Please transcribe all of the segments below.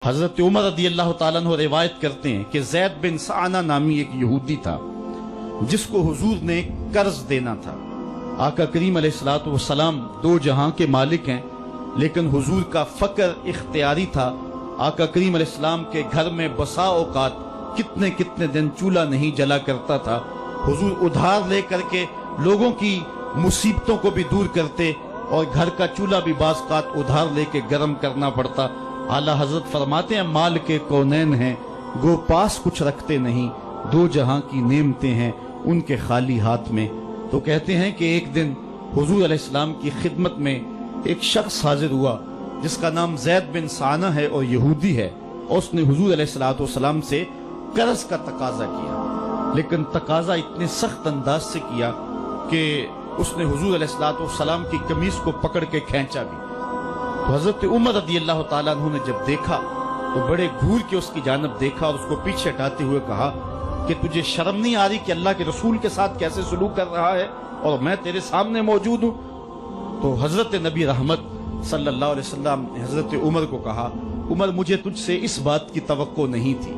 حضرت عمر رضی اللہ تعالیٰ عنہ روایت کرتے ہیں کہ زید بن سعانہ نامی ایک یہودی تھا جس کو حضور نے قرض دینا تھا۔ آقا کریم علیہ الصلوۃ والسلام دو جہاں کے مالک ہیں، لیکن حضور کا فقر اختیاری تھا۔ آقا کریم علیہ السلام کے گھر میں بسا اوقات کتنے دن چولہا نہیں جلا کرتا تھا۔ حضور ادھار لے کر کے لوگوں کی مصیبتوں کو بھی دور کرتے اور گھر کا چولہا بھی بعض اوقات ادھار لے کے گرم کرنا پڑتا۔ اعلیٰ حضرت فرماتے ہیں مال کے کونین ہیں گو پاس کچھ رکھتے نہیں، دو جہاں کی نعمتیں ہیں ان کے خالی ہاتھ میں۔ تو کہتے ہیں کہ ایک دن حضور علیہ السلام کی خدمت میں ایک شخص حاضر ہوا جس کا نام زید بن سعانہ ہے اور یہودی ہے، اور اس نے حضور علیہ السلام سے قرض کا تقاضا کیا، لیکن تقاضا اتنے سخت انداز سے کیا کہ اس نے حضور علیہ السلام کی قمیص کو پکڑ کے کھینچا بھی۔ تو حضرت عمر رضی اللہ تعالیٰ عنہ نے جب دیکھا تو بڑے گھور کے اس کی جانب دیکھا اور اس کو پیچھے ہٹاتے ہوئے کہا کہ تجھے شرم نہیں آ رہی کہ اللہ کے رسول کے ساتھ کیسے سلوک کر رہا ہے اور میں تیرے سامنے موجود ہوں؟ تو حضرت نبی رحمت صلی اللہ علیہ وسلم نے حضرت عمر کو کہا، عمر مجھے تجھ سے اس بات کی توقع نہیں تھی۔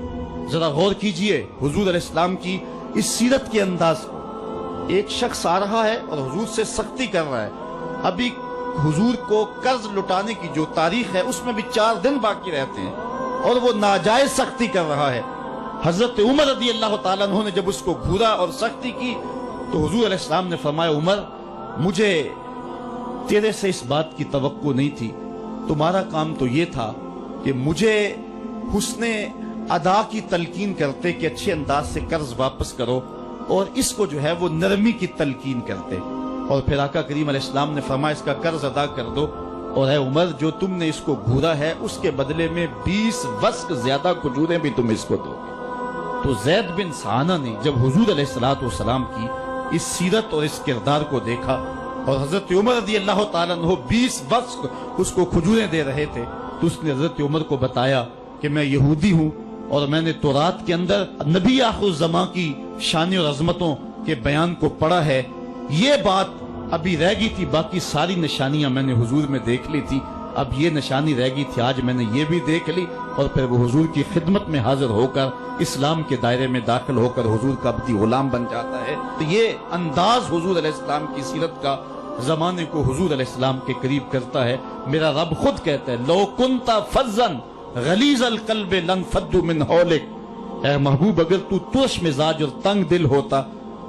ذرا غور کیجئے حضور علیہ السلام کی اس سیرت کے انداز کو۔ ایک شخص آ رہا ہے اور حضور سے سختی کر رہا ہے، ابھی حضور کو قرض لٹانے کی جو تاریخ ہے اس میں بھی 4 دن باقی رہتے ہیں اور وہ ناجائز سختی کر رہا ہے۔ حضرت عمر رضی اللہ تعالیٰ عنہ نے جب اس کو گھورا اور سختی کی تو حضور علیہ السلام نے فرمایا، عمر مجھے تیرے سے اس بات کی توقع نہیں تھی، تمہارا کام تو یہ تھا کہ مجھے حسن ادا کی تلقین کرتے کہ اچھے انداز سے قرض واپس کرو، اور اس کو جو ہے وہ نرمی کی تلقین کرتے۔ اور پھر آقا کریم علیہ السلام نے فرمایا اس کا قرض ادا کر دو، اور اے عمر جو تم نے اس کو گھورا ہے اس کے بدلے میں 20 وسق زیادہ کھجوریں بھی تم اس کو دو گے۔ تو زید بن سعانہ نے جب حضور علیہ السلام کی اس سیرت اور اس کردار کو دیکھا اور حضرت عمر رضی اللہ تعالیٰ عنہ 20 وسق اس کو کھجوریں دے رہے تھے، تو اس نے حضرت عمر کو بتایا کہ میں یہودی ہوں اور میں نے تورات کے اندر نبی آخر الزماں کی شان اور عظمتوں کے بیان کو پڑھا ہے، یہ بات ابھی رہ گئی تھی، باقی ساری نشانیاں میں نے حضور میں دیکھ لی تھی، اب یہ نشانی رہ گئی تھی، آج میں نے یہ بھی دیکھ لی۔ اور پھر وہ حضور کی خدمت میں حاضر ہو کر اسلام کے دائرے میں داخل ہو کر حضور کا عبدی غلام بن جاتا ہے۔ تو یہ انداز حضور علیہ السلام کی سیرت کا زمانے کو حضور علیہ السلام کے قریب کرتا ہے۔ میرا رب خود کہتا ہے لو کنت فظا غلیظ القلب لانفضوا من حولک، اے محبوب اگر تو ترش مزاج اور تنگ دل ہوتا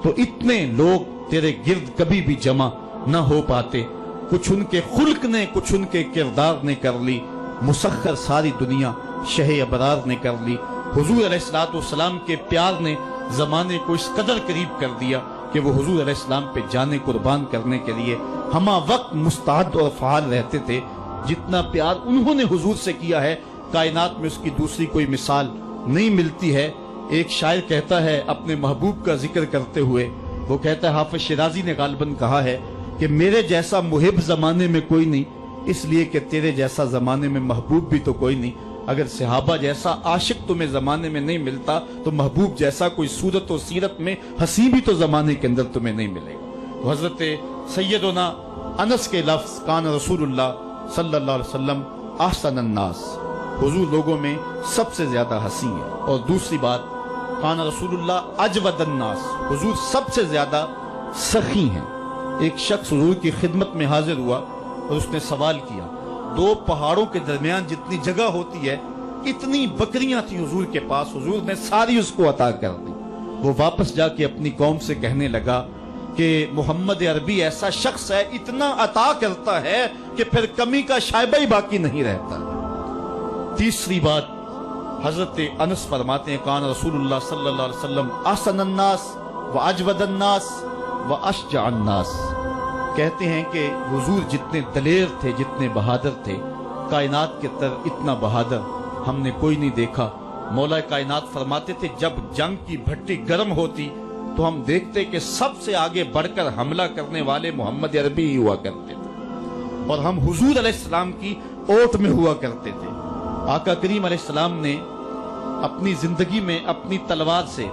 تو اتنے لوگ تیرے گرد کبھی بھی جمع نہ ہو پاتے۔ کچھ ان کے خلق نے، کچھ ان کے کردار نے کر لی، مسخر ساری دنیا شہ ابرار نے کر لی۔ حضور علیہ السلام کے پیار نے زمانے کو اس قدر قریب کر دیا کہ وہ حضور علیہ السلام پہ جانے قربان کرنے کے لیے ہمہ وقت مستعد اور فعال رہتے تھے۔ جتنا پیار انہوں نے حضور سے کیا ہے کائنات میں اس کی دوسری کوئی مثال نہیں ملتی ہے۔ ایک شاعر کہتا ہے اپنے محبوب کا ذکر کرتے ہوئے، وہ کہتا ہے حافظ شیرازی نے غالباً کہا ہے کہ میرے جیسا محب زمانے میں کوئی نہیں، اس لیے کہ تیرے جیسا زمانے میں محبوب بھی تو کوئی نہیں۔ اگر صحابہ جیسا عاشق تمہیں زمانے میں نہیں ملتا تو محبوب جیسا کوئی صورت و سیرت میں حسین بھی تو زمانے کے اندر تمہیں نہیں ملے گا۔ تو حضرت سیدنا انس کے لفظ کان رسول اللہ صلی اللہ علیہ وسلم احسن الناس، حضور لوگوں میں سب سے زیادہ حسین ہے۔ اور دوسری بات کان رسول اللہ اجود الناس، حضور سب سے زیادہ سخی ہیں۔ ایک شخص حضور کی خدمت میں حاضر ہوا اور اس نے سوال کیا، 2 پہاڑوں کے درمیان جتنی جگہ ہوتی ہے اتنی بکریاں تھیں حضور کے پاس، حضور نے ساری اس کو عطا کر دی۔ وہ واپس جا کے اپنی قوم سے کہنے لگا کہ محمد عربی ایسا شخص ہے اتنا عطا کرتا ہے کہ پھر کمی کا شائبہ ہی باقی نہیں رہتا۔ تیسری بات حضرت انس فرماتے ہیں کان رسول اللہ صلی اللہ علیہ وسلم احسن الناس واجود الناس واشجع الناس، کہتے ہیں کہ حضور جتنے دلیر تھے، جتنے بہادر تھے، کائنات کے تر اتنا بہادر ہم نے کوئی نہیں دیکھا۔ مولا کائنات فرماتے تھے جب جنگ کی بھٹی گرم ہوتی تو ہم دیکھتے کہ سب سے آگے بڑھ کر حملہ کرنے والے محمد عربی ہی ہوا کرتے تھے، اور ہم حضور علیہ السلام کی اوٹ میں ہوا کرتے تھے۔ آقا کریم علیہ السلام نے اپنی زندگی میں اپنی تلوار سے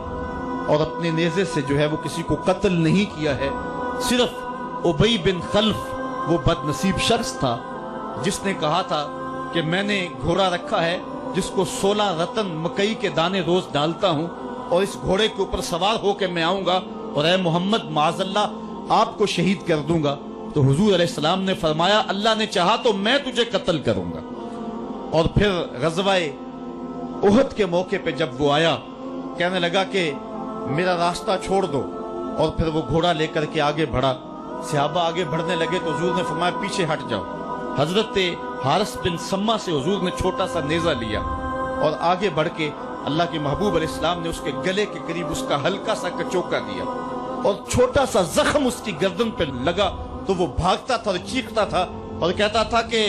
اور اپنے نیزے سے جو ہے وہ کسی کو قتل نہیں کیا ہے، صرف ابی بن خلف وہ بد نصیب شخص تھا جس نے کہا تھا کہ میں نے گھوڑا رکھا ہے जिसको 16 रतन मकई के दाने रोज डालता हूं और इस घोड़े के ऊपर सवार होकर मैं आऊंगा और ए मोहम्मद माज़अल्लाह आपको शहीद कर दूंगा। तो हुजूर अलैहिस्सलाम ने फरमाया अल्लाह ने चाहा तो मैं तुझे कत्ल करूंगा। और फिर गज़वाए उहद के मौके पे जब वो आया, कहने लगा कि मेरा रास्ता छोड़ दो, और फिर वो घोड़ा लेकर के आगे बढ़ा। सहाबा आगे बढ़ने लगे तो हुजूर ने फरमाया पीछे हट जाओ। हजरत हारिस बिन सम्मा से हुजूर ने छोटा सा नेजा लिया और आगे बढ़ के अल्लाह के महबूब अलैहिस्सलाम ने उसके गले के करीब उसका हल्का सा कचोका दिया और छोटा सा जख्म उसकी गर्दन पे लगा तो वो भागता था और चीखता था और कहता था कि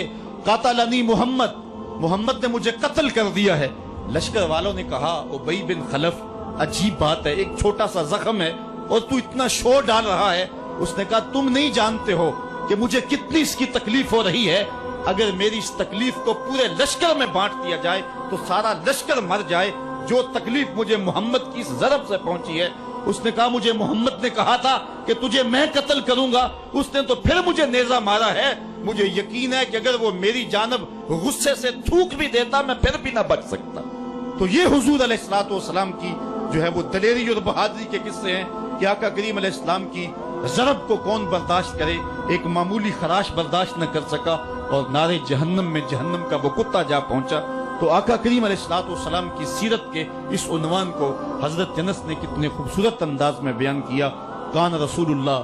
कातलनी मोहम्मद, मोहम्मद ने मुझे कत्ल कर दिया है। लश्कर वालों ने कहा उबई बिन खलफ अजीब बात है, एक छोटा सा जख्म है और तू इतना शोर डाल रहा है। उसने कहा तुम नहीं जानते हो कि मुझे कितनी इसकी तकलीफ हो रही है। अगर मेरी इस तकलीफ को पूरे लश्कर में बांट दिया जाए तो सारा लश्कर मर जाए। जो तकलीफ मुझे मोहम्मद की इस ज़रब से पहुंची है। उसने कहा मुझे मोहम्मद ने कहा था कि तुझे मैं कत्ल करूंगा, उसने तो फिर मुझे नेजा मारा है। मुझे यकीन है कि अगर वो मेरी जानब गुस्से से थूक भी देता मैं फिर भी ना बच सकता। तो ये हुजूर अलैहिस्सलातु वस्सलाम की जो है वो दलेरी और बहादुरी के किस्से हैं कि आका करीम अलैहिस्सलाम की ज़रब को कौन बर्दाश्त करे। एक मामूली खराश बर्दाश्त न कर सका और नारे जहन्नम में जहन्नम का वो कुत्ता जा पहुंचा। तो आका करीम अलैहिस्सलातु वस्सलाम की सीरत के इस उन्वान को हजरत अनस ने कितने खूबसूरत अंदाज में बयान किया। कान रसूलुल्लाह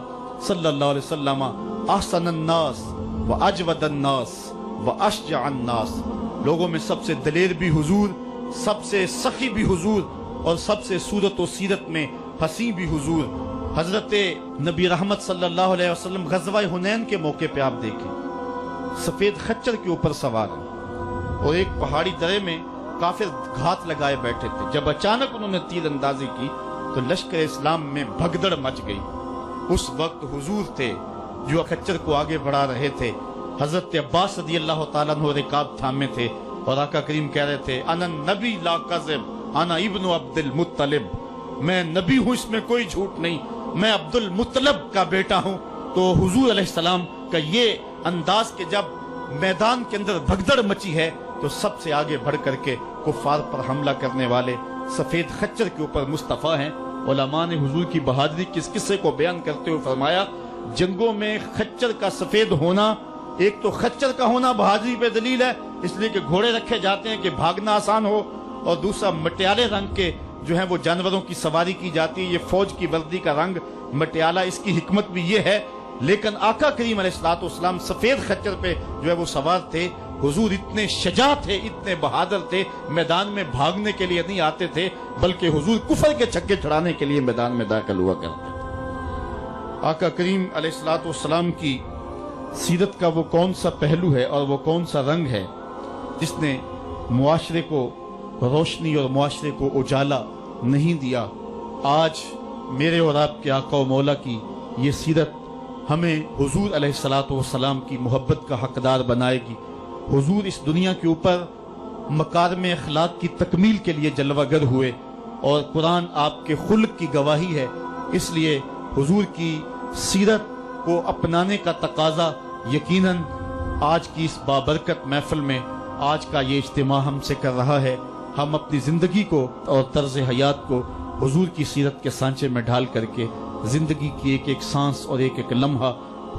सल्लल्लाहु अलैहि वसल्लम अहसनन नास व अजवदन नास व अशजअन नास। लोगों में सबसे दलेर भी हुजूर, सबसे सखी भी हुजूर और सबसे सूरत और सीरत में हसी भी हुजूर। हजरत नबी रहमत सल्लल्लाहु अलैहि वसल्लम गज़वा हुनैन के मौके पे आप देखें, सफेद खच्चर के ऊपर सवार हैं और एक पहाड़ी दरे में काफिर घात लगाए बैठे थे। जब अचानक उन्होंने तीर अंदाजी की तो लश्कर इस्लाम में भगदड़ मच गई। उस वक्त हुजूर थे जो खच्चर को आगे बढ़ा रहे थे। हजरत अब्बास रज़ियल्लाहु ताला अन्हु रिकाब थामे थे और आका करीम कह रहे थे अना नबी ला कज़िब अना इब्नु अब्दुल मुत्तलिब, मैं नबी हूं इसमें कोई झूठ नहीं, मैं अब्दुल मुत्तलब का बेटा हूं। तो हुजूर अलैहिस्सलाम का ये अंदाज के जब मैदान के अंदर भगदड़ मची है तो सबसे आगे बढ़ करके कुफार पर हमला करने वाले सफेद खच्चर के ऊपर मुस्तफा हैं। उलमा ने हुजूर की बहादुरी किस किस्से को बयान करते हुए फरमाया जंगों में खच्चर का सफेद होना, एक तो खच्चर का होना बहादुरी पे दलील है इसलिए कि घोड़े रखे जाते हैं कि भागना आसान हो, और दूसरा मटियाले रंग के जो है वो जानवरों की सवारी की जाती है। ये फौज की वर्दी का रंग मटियाला, इसकी हिकमत भी ये है। लेकिन आका करीम अलैहिस्सलातु वस्सलाम सफेद खच्चर पे जो है वो सवार थे। हुजूर इतने शजा थे, इतने बहादुर थे, मैदान में भागने के लिए नहीं आते थे बल्कि हुजूर कुफर के छक्के छुड़ाने के लिए मैदान में दाखिल हुआ करते थे। आका करीम अलैहिस्सलातु वस्सलाम की सीरत का वो कौन सा पहलू है और वो कौन सा रंग है जिसने मुआशरे को रोशनी और मुआशरे को उजाला नहीं दिया। आज मेरे और आपके आका व मौला की ये सीरत हमें हुजूर अलैहिस्सलातु वस्सलाम की मोहब्बत का हकदार बनाएगी। हुजूर इस दुनिया के ऊपर मकारिम अखलाक की तकमील के लिए जलवागर हुए और कुरान आपके खुल्क की गवाही है। इसलिए हुजूर की सीरत को अपनाने का तकाजा यकीनन आज की इस बाबरकत महफिल में आज का ये इज्तिमा हमसे कर रहा है। हम अपनी जिंदगी को और तर्ज हयात को हुजूर की सीरत के सांचे में ढाल करके जिंदगी की एक एक सांस और एक एक लम्हा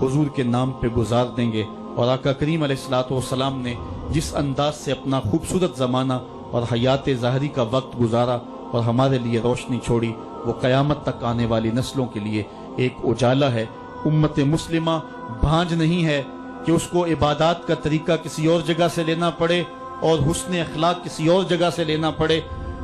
हुजूर के नाम पे गुजार देंगे। और आका करीम अलैहिस्सलातु वस्सलाम ने जिस अंदाज से अपना खूबसूरत ज़माना और हयात ज़ाहरी का वक्त गुजारा और हमारे लिए रोशनी छोड़ी, वो क़यामत तक आने वाली नस्लों के लिए एक उजाला है। उम्मत मुस्लिमा भांज नहीं है कि उसको इबादत का तरीका किसी और जगह से लेना पड़े और हुस्न अखलाक किसी और जगह से लेना पड़े,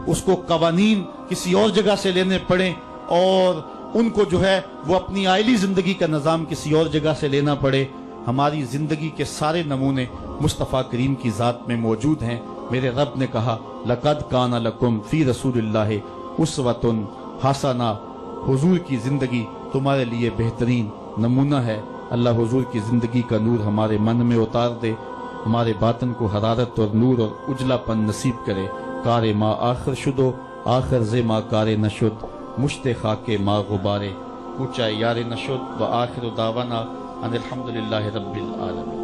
उसको कवानीन किसी और जगह से लेने पड़े और उनको जो है वो अपनी आइली जिंदगी का निज़ाम किसी और जगह से लेना पड़े। हमारी जिंदगी के सारे नमूने मुस्तफ़ा करीम की ज़ात में मौजूद हैं। मेरे रब ने कहा लक़द काना लकुम फ़ी रसूलिल्लाहि उस्वतुन हसना, हुजूर की जिंदगी तुम्हारे लिए बेहतरीन नमूना है। अल्लाह हुजूर की जिंदगी का नूर हमारे मन में उतार दे, हमारे बातन को हरारत और नूर और उजलापन नसीब करे। कारे मा आखिर शुदो आखिर जे मा कारे नशुद, मुश्ते खाके मा गुबारे ऊंचा यारे नशुद। व आखिर दावाना अनिल हम्दुलिल्लाहि रब्बिल आलमीन।